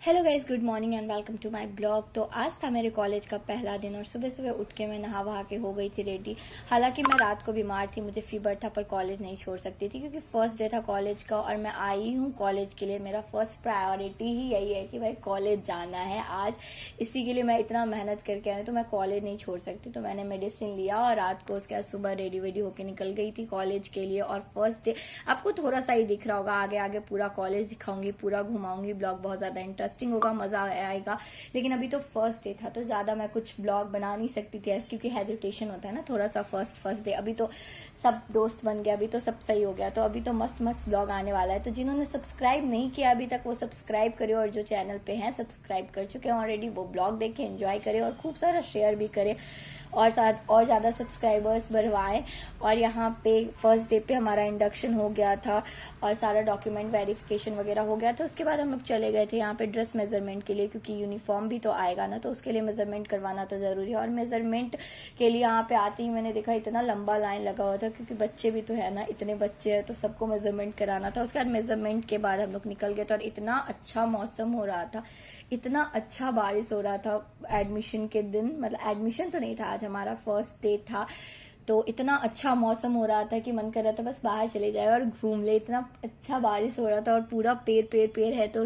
Hello guys, good morning and welcome to my blog. तो आज था मेरे कॉलेज का पहला दिन और सुबह सुबह उठ के मैं नहा वहा के हो गई थी रेडी। हालांकि मैं रात को बीमार थी, मुझे फीवर था, पर कॉलेज नहीं छोड़ सकती थी क्योंकि फर्स्ट डे था कॉलेज का और मैं आई हूँ कॉलेज के लिए। मेरा फर्स्ट प्रायोरिटी ही यही है कि भाई कॉलेज जाना है आज। इसी के लिए मैं इतना मेहनत करके आई हूँ, तो मैं कॉलेज नहीं छोड़ सकती। तो मैंने मेडिसिन लिया और रात को उसके बाद सुबह रेडी वेडी होकर निकल गई थी कॉलेज के लिए। और फर्स्ट डे आपको थोड़ा सा ही दिख रहा होगा, आगे आगे पूरा कॉलेज दिखाऊंगी, पूरा घुमाऊंगी। ब्लॉग बहुत ज्यादा इंटरेस्टिंग होगा, मजा आएगा। लेकिन अभी तो फर्स्ट डे था तो ज्यादा मैं कुछ ब्लॉग बना नहीं सकती थी क्योंकि हेजिटेशन होता है ना थोड़ा सा फर्स्ट डे। अभी तो सब दोस्त बन गया, अभी तो सब सही हो गया, तो अभी तो मस्त मस्त ब्लॉग आने वाला है। तो जिन्होंने सब्सक्राइब नहीं किया अभी तक वो सब्सक्राइब करे, और जो चैनल पे हैं सब्सक्राइब कर चुके हैं ऑलरेडी वो ब्लॉग देखे, एंजॉय करे और खूब सारा शेयर भी करे और साथ और ज्यादा सब्सक्राइबर्स बढ़वाएं। और यहाँ पे फर्स्ट डे पे हमारा इंडक्शन हो गया था और सारा डॉक्यूमेंट वेरिफिकेशन वगैरह हो गया था। उसके बाद हम लोग चले गए थे यहाँ पे ड्रेस मेजरमेंट के लिए, क्योंकि यूनिफॉर्म भी तो आएगा ना, तो उसके लिए मेजरमेंट करवाना तो जरूरी है। और मेजरमेंट के लिए यहाँ पे आते ही मैंने देखा इतना लंबा लाइन लगा हुआ था, क्योंकि बच्चे भी तो है ना, इतने बच्चे हैं तो सबको मेजरमेंट कराना था। उसके बाद मेजरमेंट के बाद हम लोग निकल गए थे और इतना अच्छा मौसम हो रहा था, इतना अच्छा बारिश हो रहा था एडमिशन के दिन। मतलब एडमिशन तो नहीं था, आज हमारा फर्स्ट डे था, तो इतना अच्छा मौसम हो रहा था कि मन कर रहा था बस बाहर चले जाए और घूम ले। इतना अच्छा बारिश हो रहा था और पूरा पेड़ है तो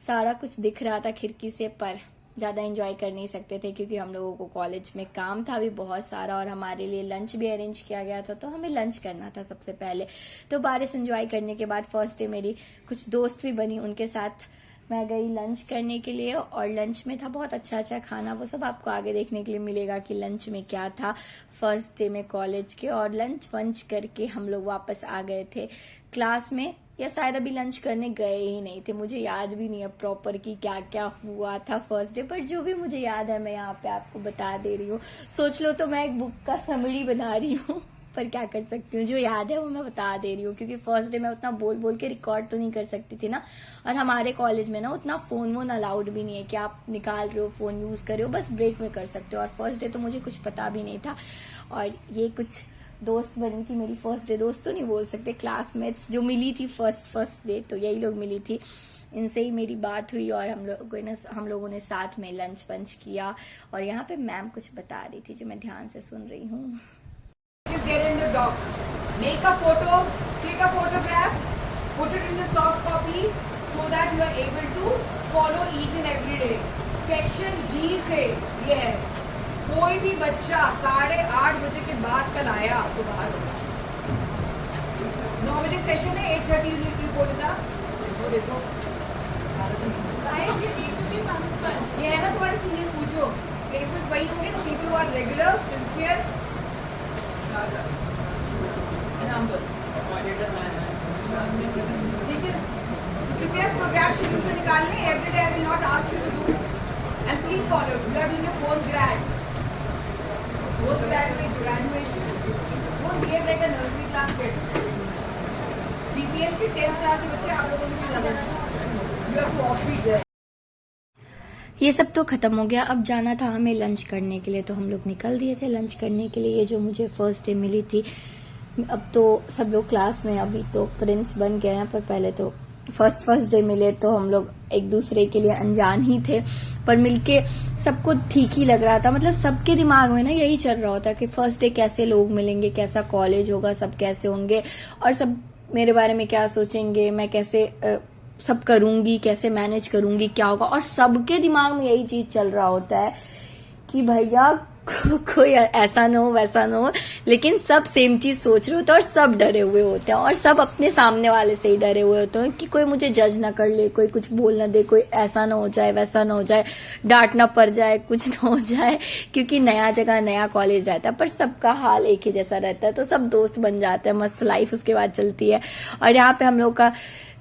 सारा कुछ दिख रहा था खिड़की से, पर ज्यादा एंजॉय कर नहीं सकते थे क्योंकि हम लोगों को कॉलेज में काम था भी बहुत सारा और हमारे लिए लंच भी अरेंज किया गया था, तो हमें लंच करना था सबसे पहले। तो बारिश एंजॉय करने के बाद फर्स्ट डे मेरी कुछ दोस्त भी बनी, उनके साथ मैं गई लंच करने के लिए। और लंच में था बहुत अच्छा अच्छा खाना, वो सब आपको आगे देखने के लिए मिलेगा कि लंच में क्या था फर्स्ट डे में कॉलेज के। और लंच वंच करके हम लोग वापस आ गए थे क्लास में, या शायद अभी लंच करने गए ही नहीं थे, मुझे याद भी नहीं है प्रॉपर कि क्या क्या हुआ था फर्स्ट डे। पर जो भी मुझे याद है मैं यहाँ पे आपको बता दे रही हूँ। सोच लो तो मैं एक बुक का समरी बना रही हूँ, पर क्या कर सकती हूँ, जो याद है वो मैं बता दे रही हूँ, क्योंकि फर्स्ट डे मैं उतना बोल बोल के रिकॉर्ड तो नहीं कर सकती थी ना। और हमारे कॉलेज में ना उतना फोन वोन अलाउड भी नहीं है कि आप निकाल रहे हो फोन यूज कर रहे हो, बस ब्रेक में कर सकते हो। और फर्स्ट डे तो मुझे कुछ पता भी नहीं था। और ये कुछ दोस्त बनी थी मेरी फर्स्ट डे, दोस्त तो नहीं बोल सकते, क्लासमेट्स जो मिली थी फर्स्ट डे, तो यही लोग मिली थी, इनसे ही मेरी बात हुई और हम लोगों ने साथ में लंच वंच किया। और यहाँ पे मैम कुछ बता रही थी जो मैं ध्यान से सुन रही हूँ। Just get in the doc, make a photo, click a photograph, put it in the soft copy so that you are able to follow each and every day. Section G से ये है, कोई भी बच्चा 8:30 बजे के बाद कल आया तो बाहर होगा। 9 बजे सेशन है, 8:30 यूनिट रिपोर्ट था, वो देखो ये है ना तुम्हारे सीनियर्स, पूछो प्लेसमेंट्स वही होंगे, तो people who are regular sincere ठीक है। प्रीवियस प्रोग्राम शेड्यूल को निकालने, every day I will not ask you to do and please follow. You are doing your post graduate graduation, don't behave like a nursery class kid. BPS की 10th class के बच्चे आप लोगों से भी ज्यादा you have to offbeat there. ये सब तो खत्म हो गया, अब जाना था हमें लंच करने के लिए, तो हम लोग निकल दिए थे लंच करने के लिए। ये जो मुझे फर्स्ट डे मिली थी, अब तो सब लोग क्लास में अभी तो फ्रेंड्स बन गए हैं, पर पहले तो फर्स्ट डे मिले तो हम लोग एक दूसरे के लिए अनजान ही थे, पर मिलके सबको ठीक ही लग रहा था। मतलब सबके दिमाग में ना यही चल रहा होता कि फर्स्ट डे कैसे लोग मिलेंगे, कैसा कॉलेज होगा, सब कैसे होंगे और सब मेरे बारे में क्या सोचेंगे, मैं कैसे सब करूंगी, कैसे मैनेज करूंगी, क्या होगा। और सबके दिमाग में यही चीज चल रहा होता है कि भैया कोई ऐसा ना हो वैसा ना हो, लेकिन सब सेम चीज सोच रहे होते हैं और सब डरे हुए होते हैं और सब अपने सामने वाले से ही डरे हुए होते हैं कि कोई मुझे जज ना कर ले, कोई कुछ बोल ना दे, कोई ऐसा ना हो जाए वैसा ना हो जाए, डांट ना पड़ जाए, कुछ ना हो जाए, क्योंकि नया जगह नया कॉलेज रहता है। पर सबका हाल एक ही जैसा रहता है, तो सब दोस्त बन जाते हैं, मस्त लाइफ उसके बाद चलती है। और यहाँ पे हम लोग का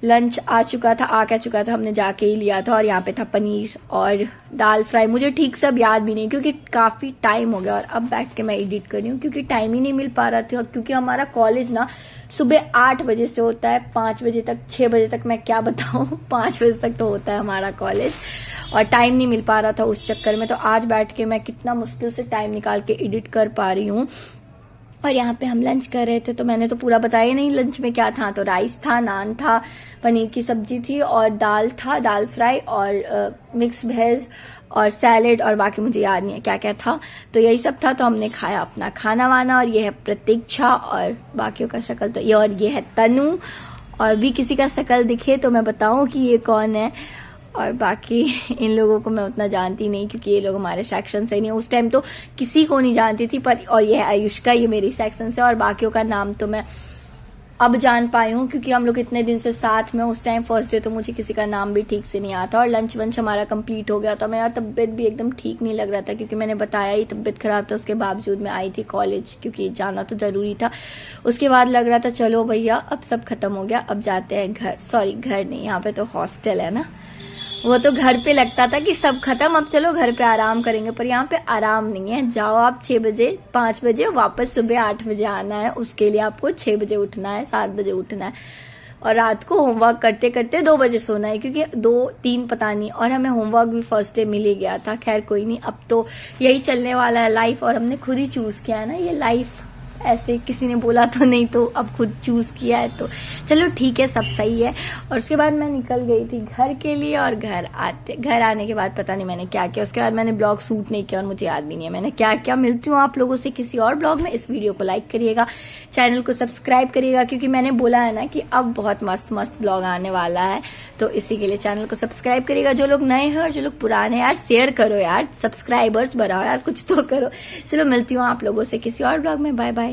लंच आ चुका था, हमने जाके ही लिया था। और यहाँ पे था पनीर और दाल फ्राई, मुझे ठीक से अब याद भी नहीं क्योंकि काफी टाइम हो गया और अब बैठ के मैं एडिट कर रही हूँ क्योंकि टाइम ही नहीं मिल पा रहा था। क्योंकि हमारा कॉलेज ना सुबह 8 बजे से होता है 5 बजे तक, 6 बजे तक मैं क्या बताऊँ 5 बजे तक तो होता है हमारा कॉलेज, और टाइम नहीं मिल पा रहा था उस चक्कर में। तो आज बैठ के मैं कितना मुश्किल से टाइम निकाल के एडिट कर पा रही हूँ। और यहाँ पे हम लंच कर रहे थे, तो मैंने तो पूरा बताया ही नहीं लंच में क्या था। तो राइस था, नान था, पनीर की सब्जी थी और दाल था, दाल फ्राई और मिक्स वेज और सैलेड, और बाकी मुझे याद नहीं है क्या क्या था। तो यही सब था। तो हमने खाया अपना खाना वाना। और ये है प्रतीक्षा और बाकियों का शक्ल तो ये, और ये है तनु। और भी किसी का शक्ल दिखे तो मैं बताऊं कि ये कौन है। और बाकी इन लोगों को मैं उतना जानती नहीं, क्योंकि ये लोग हमारे सेक्शन से नहीं। उस टाइम तो किसी को नहीं जानती थी, पर और ये है आयुष्का, ये मेरी सेक्शन से। और बाकियों का नाम तो मैं अब जान पाई हूँ, क्योंकि हम लोग इतने दिन से साथ में। उस टाइम फर्स्ट डे तो मुझे किसी का नाम भी ठीक से नहीं आता। और लंच वंच हमारा कंप्लीट हो गया था। मेरा तबीयत भी एकदम ठीक नहीं लग रहा था, क्योंकि मैंने बताया ही तबीयत खराब था। उसके बावजूद मैं आई थी कॉलेज, क्योंकि जाना तो जरूरी था। उसके बाद लग रहा था चलो भैया अब सब खत्म हो गया, अब जाते हैं घर। सॉरी घर नहीं, यहाँ पे तो हॉस्टल है ना। वो तो घर पे लगता था कि सब खत्म, अब चलो घर पे आराम करेंगे, पर यहाँ पे आराम नहीं है। जाओ आप 6 बजे 5 बजे, वापस सुबह 8 बजे आना है। उसके लिए आपको 6 बजे उठना है, 7 बजे उठना है, और रात को होमवर्क करते करते 2 बजे सोना है, क्योंकि 2-3 पता नहीं। और हमें होमवर्क भी फर्स्ट डे मिल ही गया था। खैर कोई नहीं, अब तो यही चलने वाला है लाइफ, और हमने खुद ही चूज किया है ना ये लाइफ। ऐसे किसी ने बोला तो नहीं, तो अब खुद चूज किया है, तो चलो ठीक है, सब सही है। और उसके बाद मैं निकल गई थी घर के लिए। और घर आने के बाद पता नहीं मैंने क्या किया। उसके बाद मैंने ब्लॉग शूट नहीं किया, और मुझे याद भी नहीं है मैंने क्या किया। मिलती हूँ आप लोगों से किसी और ब्लॉग में। इस वीडियो को लाइक करिएगा, चैनल को सब्सक्राइब करिएगा, क्योंकि मैंने बोला है ना कि अब बहुत मस्त मस्त ब्लॉग आने वाला है। तो इसी के लिए चैनल को सब्सक्राइब करिएगा। जो लोग नए हैं और जो लोग पुराने, यार शेयर करो यार, सब्सक्राइबर्स बढ़ाओ यार, कुछ तो करो। चलो मिलती हूँ आप लोगों से किसी और ब्लॉग में। Bye bye.